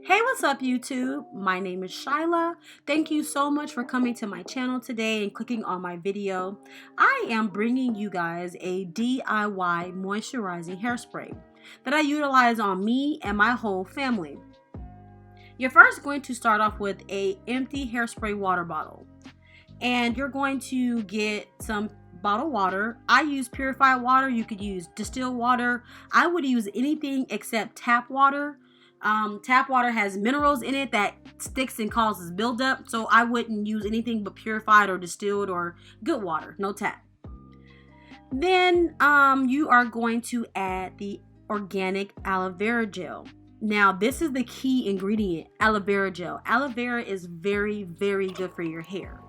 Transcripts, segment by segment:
Hey, what's up YouTube? My name is Shyla. Thank you so much for coming to my channel today and clicking on my video. I am bringing you guys a DIY moisturizing hairspray that I utilize on me and my whole family. You're first going to start off with a empty hairspray water bottle, and you're going to get some bottled water. I use purified water. You could use distilled water. I would use anything except tap water. Tap water has minerals in it that sticks and causes buildup, so I wouldn't use anything but purified or distilled or good water, no tap. Then you are going to add the organic aloe vera gel. Now this is the key ingredient, aloe vera gel. Aloe vera is very, very good for your hair.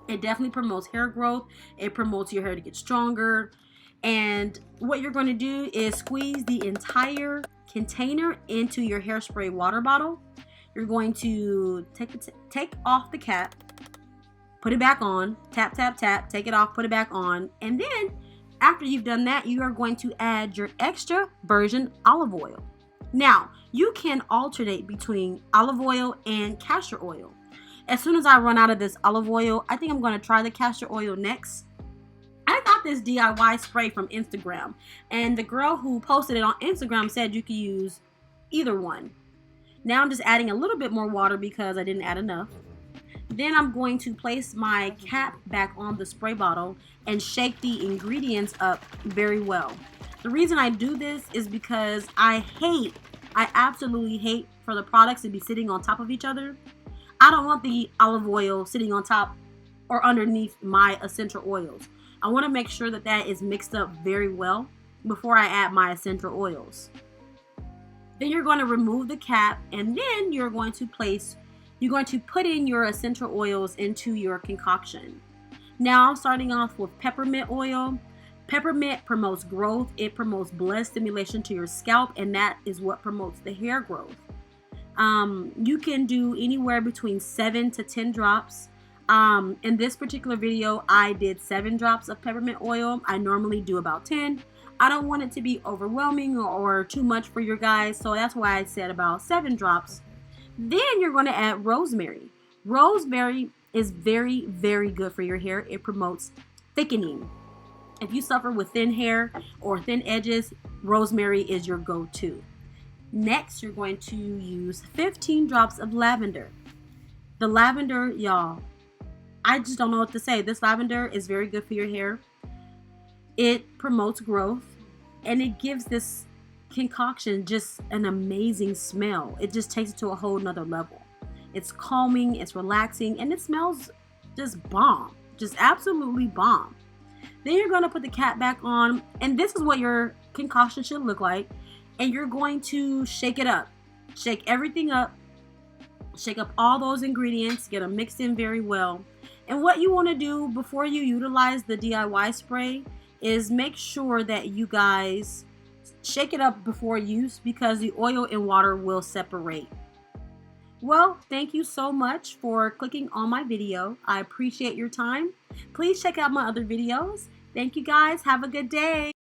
It definitely promotes hair growth. It promotes your hair to get stronger. And what you're going to do is squeeze the entire container into your hairspray water bottle. You're going to take off the cap, put it back on, tap, tap, tap, take it off, put it back on. And then after you've done that, you are going to add your extra virgin olive oil. Now, you can alternate between olive oil and castor oil. As soon as I run out of this olive oil, I think I'm going to try the castor oil next. I got this DIY spray from Instagram, and the girl who posted it on Instagram said you could use either one. Now I'm just adding a little bit more water because I didn't add enough. Then I'm going to place my cap back on the spray bottle and shake the ingredients up very well. The reason I do this is because I absolutely hate for the products to be sitting on top of each other. I don't want the olive oil sitting on top or underneath my essential oils. I want to make sure that that is mixed up very well before I add my essential oils. Then you're going to remove the cap, and then you're going to put in your essential oils into your concoction. Now I'm starting off with peppermint oil. Peppermint promotes growth. It promotes blood stimulation to your scalp, and that is what promotes the hair growth. You can do anywhere between 7 to 10 drops. In this particular video, I did 7 drops of peppermint oil. I normally do about 10. I don't want it to be overwhelming or too much for your guys, so that's why I said about 7 drops. Then you're going to add rosemary. Rosemary is very, very good for your hair. It promotes thickening. If you suffer with thin hair or thin edges, rosemary is your go-to. Next, you're going to use 15 drops of lavender. The lavender, y'all, I just don't know what to say. This lavender is very good for your hair. It promotes growth, and it gives this concoction just an amazing smell. It just takes it to a whole nother level. It's calming, it's relaxing, and it smells just bomb. Just absolutely bomb. Then you're going to put the cap back on, and this is what your concoction should look like. And you're going to shake it up. Shake everything up. Shake up all those ingredients. Get them mixed in very well. And what you want to do before you utilize the DIY spray is make sure that you guys shake it up before use, because the oil and water will separate. Well, thank you so much for clicking on my video. I appreciate your time. Please check out my other videos. Thank you guys. Have a good day.